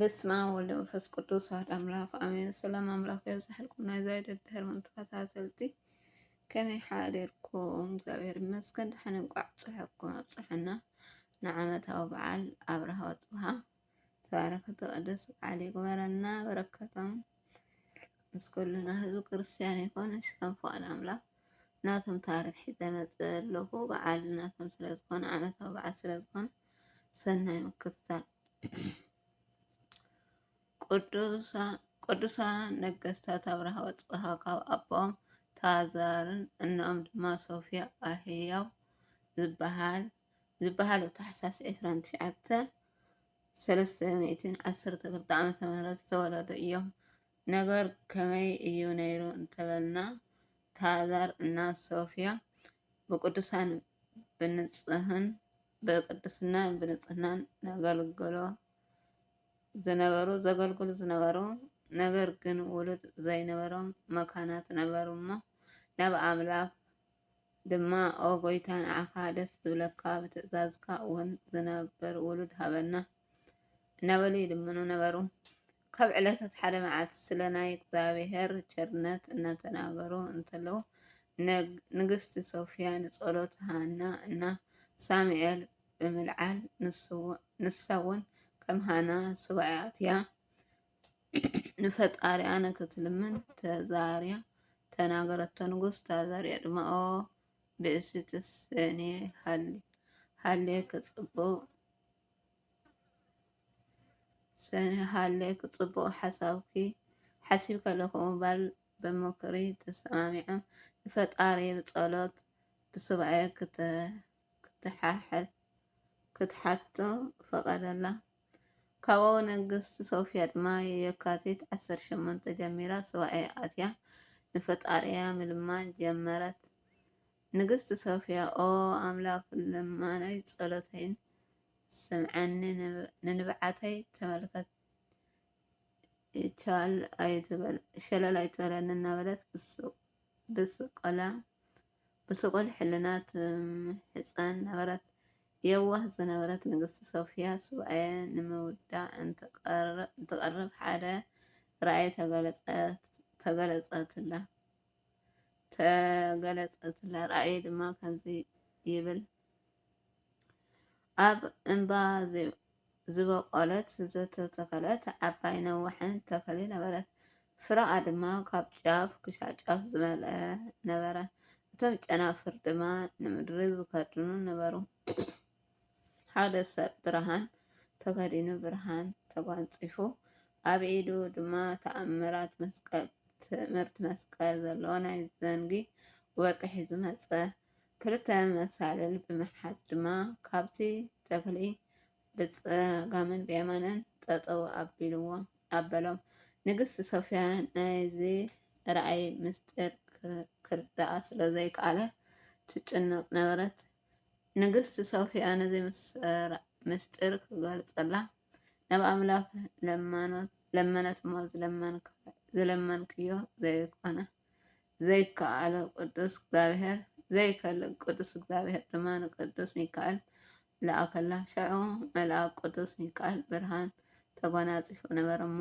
በስመ አብ ወወልድ ወመንፈስ ቅዱስ አሐዱ አምላክ አሜን። ሰላም አምላክ ይብዛሕልኩም ናይ ዛይደ ድሕር ተከታተልቲ ከመይ ሓደርኩም? እግዚአብሔር ይመስገን ድሓን እንቋዕ ፅሕኩም ኣብፅሐና ንዓመታዊ በዓል ኣብርሃ ወፅብሃ ተባረከ ተቀደስ በዓል ይግበረና። በረከቶም ምስ ኩልና ህዝቢ ክርስቲያን ይኮን ሽከም ፍቃድ ኣምላክ ናቶም ታሪክ ሒዘ መፅእ ኣለኹ። በዓል ናቶም ስለዝኮነ ዓመታዊ በዓል ስለዝኮነ ሰናይ ምክትታል። ቅዱሳን ነገስታት ኣብርሃ ወፅብሃ ካብ ኣቦኦም ታዛርን እኖኦም ድማ ሶፍያ ኣህያው ዝበሃሉ ታሕሳስ 29/312 ዓ.ም ዝተወለዱ እዮም። ነገር ከመይ እዩ ነይሩ እንተበልና ታዛር እና ሶፍያ ብቅድስናን ብንጽህናን ዘገልግሉ ዝነበሩ ነገር ግን ውሉድ ዘይነበሮም መካናት ነበሩ እሞ ናብ ኣምላክ ድማ ኦ ጎይታ ንዓኻ ደስ ዝብለካ ብትእዛዝካ እውን ዝነብር ውሉድ ሃበና እናበሉ ይልምኑ ነበሩ። ካብ ዕለታት ሓደ መዓልቲ ስለ ናይ እግዚአብሔር ቸርነት እናተናገሩ እንተለው ንግስቲ ሶፍያ ንጸሎት ሃና እና ሳሙኤል ብምልዓል ንሳውን ከም ሃና ሱባኤ ኣትያ ንፈጣሪኣ ንክትልምን ተዛርያ ተናገረቶ። ንጉስ ተዛርያ ድማ ኦ ብእሲትስ እኔ ሃሌክ ጽቡቕ ሓሲብከ ለኹም ባል በመክሪ ተሰማሚዖም ንፈጣሪ ብጸሎት ብሱባኤ ክትሓቶ ፈቀደላ። ካብኡ ንግስቲ ሶፍያ ድማ የካቲት 18 ጀሚራ ሱባኤ ኣትያ ንፈጣሪያ ምልማን ጀመረት። ንግስቲ ሶፍያ ኦ ኣምላክ ልመናይ ጸሎተይን ስምዐኒ ንንብዓተይ ተመልከት ሸለል ኣይትበለኒ እናበለት ብስቁል ሕልና ትምሕፀን ነበረት። የዋህ ዝነበረት ንግስቲ ሶፍያ ሱባኤ ንምውዳእ እንትቀርብ ሓደ ራእይ ተገለጸትላ። ራእይ ድማ ከምዚ ይብል። ኣብ እምባ ዝበቆለት ዝተተከለት ዓባይ ነዋሕን ተክሊ ነበረት። ፍረኣ ድማ ካብ ጫፍ ክሳብ ጫፍ ዝመልአ ነበረ። እቶም ጨናፍር ድማ ንምድሪ ዝከድኑ ነበሩ። ሓደ ሰብ ብርሃን ተከዲኑ ብርሃን ተጓንፂፉ ኣብ ኢዱ ድማ ተኣምራት ትእምርቲ መስቀል ዘለዎ ናይ ዘንጊ ወርቂ ሒዙ መፀ። ክልተ መሳልል ብምሓዝ ድማ ካብቲ ተክሊ ብፀጋምን ብየማንን ጠጠው ኣበሎም። ንግስቲ ሶፍያ ናይዚ ራእይ ምስጢር ክርዳኣ ስለዘይከኣለ ትጭንቅ ነበረት። ንግስቲ ሶፍያ ነዚ ምስጢር ክገልጸላ ናብ ኣምላክ ለመነት እሞ ዝለመንክዮ ዘይከኣል ቅዱስ እግዚአብሔር ድማ ንቅዱስ ሚካኤል ለኣከላ። ሽዑ መልኣክ ቅዱስ ሚካኤል ብርሃን ተጎናፂፉ ነበረ እሞ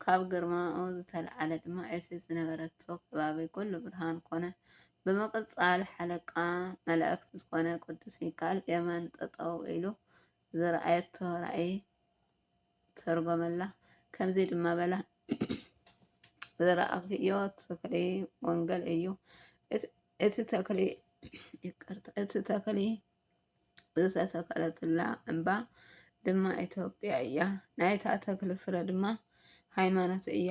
ካብ ግርማኡ ዝተለዓለ ድማ እቲ ዝነበረቶ ከባቢ ኩሉ ብርሃን ኮነ። ብምቅፃል ሓለቃ መላእክቲ ዝኾነ ቅዱስ ሚካኤል ብየማን ጠጠው ኢሉ ዝረኣየቶ ራእይ ተርጎመላ። ከምዚ ድማ በላ ዝረኣክዮ ተክሊ ወንጌል እዩ። እቲ ተክሊ ዝተተከለትላ እምባ ድማ ኢትዮጵያ እያ። ናይታ ተክሊ ፍረ ድማ ሃይማኖት እያ።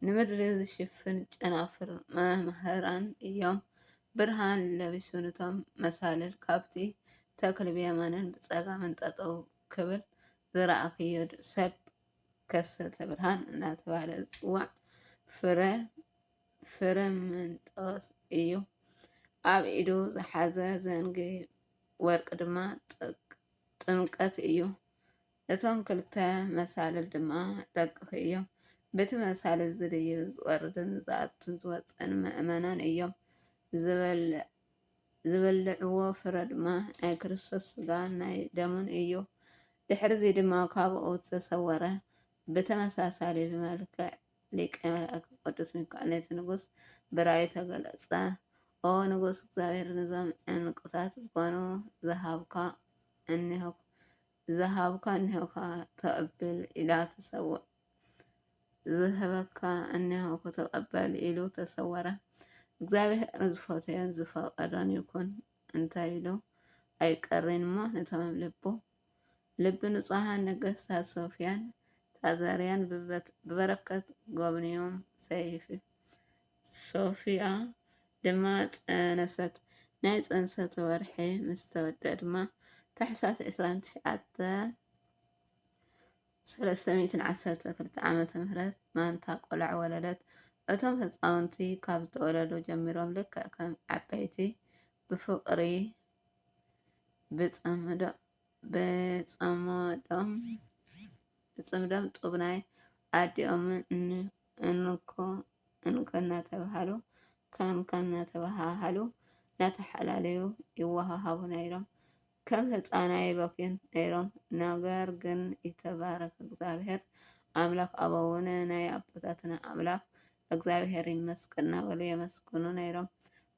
ንምድሪ ዝሽፍን ጨናፍር መምህራን እዮም። ብርሃን ለቢሱ ነቶም መሳልል ካብቲ ተክሊ ብየማንን ብፀጋምን ጠጠው ክብል ዝረኣክዮ ሰብ ከሰተ ብርሃን እናተባህለ ዝፅዋዕ ፍረምንጦስ እዩ። ኣብ ኢዱ ዝሓዘ ዘንጊ ወርቂ ድማ ጥምቀት እዩ። እቶም ክልተ መሳልል ድማ ደቅኺ እዮም። በቲ መሳልል ዝድይብ ዝወርድን ዝኣቱን ዝወፅን ምእመናን እዮም። ዝበልዕዎ ፍረ ድማ ናይ ክርስቶስ ስጋን ናይ ደሙን እዩ። ድሕሪ እዚ ድማ ካብኡ ዝተሰወረ በተመሳሳሊ ብመልክዕ ሊቀ መላእክት ቅዱስ ሚካኤል ነቲ ንጉስ ብራእዩ ተገለጸ። ኦ ንጉስ እግዚአብሔር ነዞም ዕንቁታት ዝኾኑ ዝሃብካ እኒሆካ ተቀብል ኢላ ተሰውእ ዝህበካ እኒሆካ ተቀበል ኢሉ ተሰወረ። እግዚአብሔር ዝፈተዮን ዝፈቀዶን ይኩን እንታይ ኢሉ ኣይቀሪን እሞ ነቶም ልቢ ንጹሃን ነገስታት ሶፍያን ታዛርያን ብበረከት ጎብንዮም ሶፊያ ድማ ፀነሰት። ናይ ፀንሰት ወርሒ ምስ ተወድአ ድማ ታሕሳስ 29/312 ዓመተ ምህረት ማንታ ቆልዓ ወለደት። እቶም ህፃውንቲ ካብ ዝተወለዱ ጀሚሮም ልክዕ ከም ዓበይቲ ብፍቅሪ ብፅምዶም ጡብ ናይ ኣዲኦምን እንኮ እናተባሃሉ እናተሓላለዩ ይወሃሃቡ ነይሮም። ከም ህፃናይ በኩር ነይሮም። ነገር ግን ይትባረክ እግዚአብሔር አምላክ አበውነ ናይ አቦታትና አምላክ እግዚአብሔር ይመስገን እናበሉ የመስግኑ ነይሮም።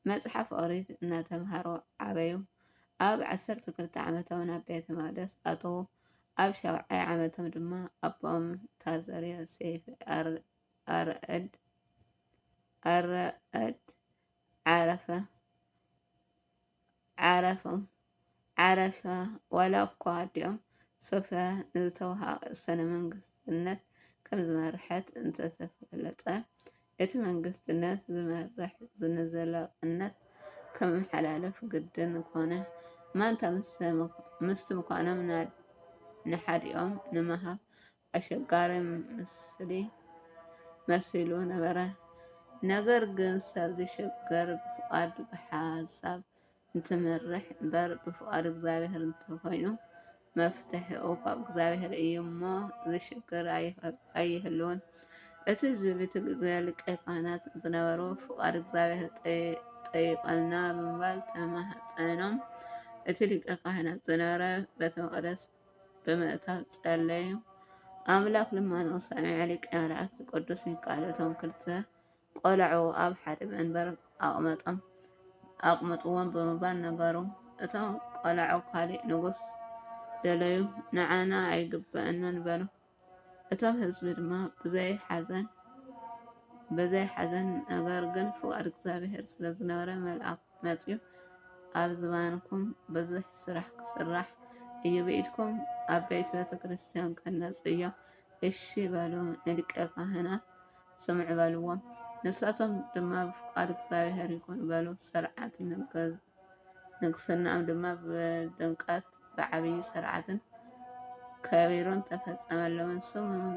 መፅሓፍ ኦሪት እናተምሃሩ ዓበዩ። ኣብ 12 ዓመቶም ናብ ቤተ መቅደስ ኣተዉ። ኣብ 70 ዓመቶም ድማ ኣቦኦም ታዘርያ ሰይፊ ኣርአድ ዓረፈ። ዋላ እኳ ኣዲኦም ሶፍያ ንዝተወሰነ መንግስትነት ከም ዝመርሐት እንተተፈለጠ እቲ መንግስትነት ዝመርሕ ንዘላቅነት ከመሓላለፍ ግድን ኮነ። ማንታ ምስቲ ምዃኖም ንሓዲኦም ንምሃብ ኣሸጋሪ መሲሉ ነበረ። ነገር ግን ሰብ ዝሽገር ብፍቃድ ብሓሳብ እንትመርሕ እምበር ብፍቃድ እግዚአብሔር እንተኮይኑ መፍትሒኡ ካብ እግዚአብሔር እዩ እሞ ዝሽግር ኣይህልውን። እቲ ህዝቢ በቲ ግዜ ሊቀ ካህናት ዝነበሩ ፍቃድ እግዚአብሔር ጠይቀልና ብምባል ተማህፀኖም። እቲ ሊቀ ካህናት ዝነበረ ቤተ መቅደስ ብምእታው ጸለዩ። ኣምላኽ ልመንኡ ሰሚዑ ሊቀ መላእክት ቅዱስ ሚካኤል እቶም ክልተ ቆልዑ ኣብ ሓደ መንበር ኣቅምጥዎም ብምባል ነገሩ። እቶም ቆልዑ ካሊእ ንጉስ ደለዩ ንዓና ኣይግበአናን በሉ። እቶም ህዝቢ ድማ በዘይ ሓዘን ነገር ግን ፍቃድ እግዚአብሔር ስለዝነበረ መልአክ መፂኡ ኣብ ዝባንኩም ብዙሕ ስራሕ ክስራሕ እዩ ብኢድኩም ዓበይቲ ቤተ ክርስቲያን ከነፅ እዮ እሺ በሉ። ንሊቀ ካህናት ስምዑ በልዎም። ንሳቶም ድማ ብፍቃድ እግዚአብሔር ይኩን በሉ። ስርዓት ንግስናኦም ድማ ብድምቀት ብዓብይ ስርዓትን ከቢሩን ተፈፀመሎም። ስሙም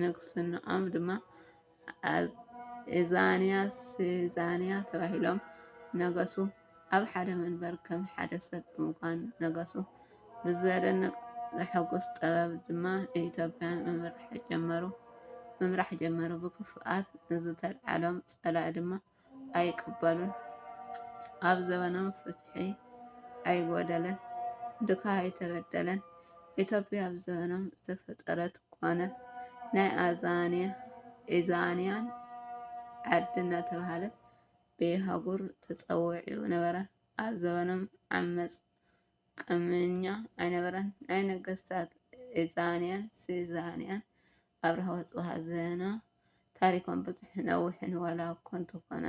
ንግስንኦም ድማ ሲዛንያ ተባሂሎም ነገሱ። ኣብ ሓደ መንበር ከም ሓደ ሰብ ብምዃን ነገሱ። ብዘደንቕ ዘሐጉስ ጥበብ ድማ ንኢትዮጵያ ምምራሕ ጀመሩ። ብክፍኣት ንዝተልዓሎም ጸላኢ ድማ ኣይቅበሉን። ኣብ ዘበኖም ፍትሒ ኣይጎደለን፣ ድኻ ኣይተበደለን። ኢትዮጵያ ኣብ ዘበኖም ዝተፈጠረት ኮነት ናይ ኢዛንያን ዓዲ እናተባህለት ብየሃጉር ተፀውዒ ነበረ። ኣብ ዘበኖም ዓመፅ ቅምኛ ኣይነበረን። ናይ ነገስታት ኢዛንያን ሲዛንያን ኣብርሃ ወፅበሃ ዜና ታሪኮም ብዙሕ ነዊሕን ዋላ እኮ እንተኾነ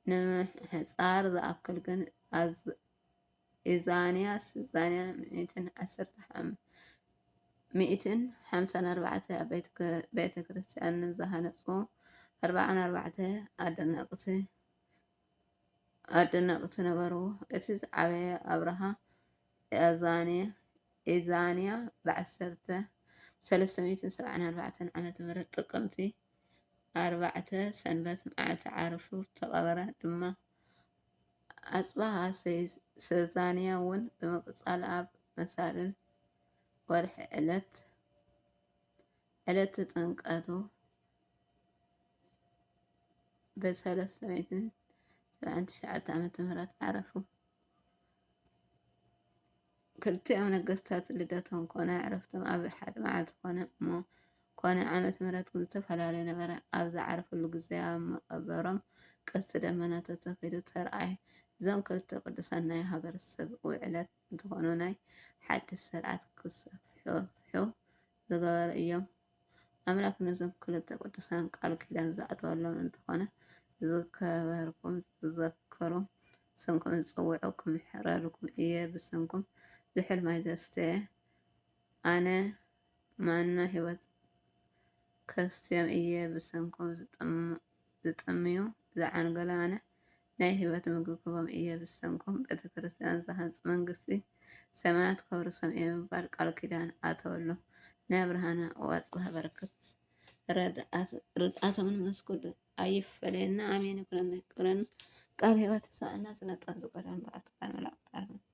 ንምሕፃር ዝኣክል ግን ኢዛንያ ሲዛንያን 154 ቤተ ክርስቲያን ዝሃነፁ 44 ኣደነቅቲ ነበርዎ። እቲ ዝዓበየ ኣብርሃ ኢዛንያ ብ1374 ዓመተ ምህረት ጥቅምቲ 4 ሰንበት መዓልቲ ዓርሱ ተቀበረ ድማ። ኣፅብሃ ሲዛንያ እውን ብምቅፃል ኣብ መሳልል ወርሒ ዕለት ጥምቀቱ ብ379 ዓመተ ምህረት ዓረፉ። ክልቲኦም ነገስታት ልደቶም ኮነ ዕረፍቶም ኣብ ሓደ መዓልቲ ኮነ ዓመተ ምሕረት ዝተፈላለየ ነበረ። ኣብ ዝዓረፈሉ ግዜ ኣብ መቐበሮም ቀስተ ደመና ተተኺሉ ተረኣየ። እዞም ክልተ ቅዱሳን ናይ ሃገረሰብ ውዕለት እንትኾኑ ናይ ሓድሽ ስርዓት ክስፍሑ ዝገበሩ እዮም። ኣምላክ ነዞም ክልተ ቅዱሳን ቃል ኪዳን ዝኣተወሎም እንትኾነ ዝከበርኩም ዝዘክሩ ስምኩም ዝፅውዑ ክምሕረርኩም እየ ብስምኩም ዝሑል ማይ ዘስተየ ኣነ ማነ ህይወት ከስትዮም እየ ብስምኩም ዝጥምዩ ዝዓንገሉ ኣነ ናይ ህይወት ምግቢ ክቦም እየ ብስምኩም ቤተ ክርስቲያን ዝሃንፁ መንግስቲ ሰማያት ከውርሶም እየ ምባል ቃል ኪዳን ኣተወሎም። ናይ ብርሃን ዋፅባህ በረከት ርድኣቶምን መስኩል ኣይፈለየና። ኣሜን ይኩነኒ ይቅረን ቃል ህይወት ሰኣና ስነጥበብ ዝቆረን በኣት ቃል መላእክት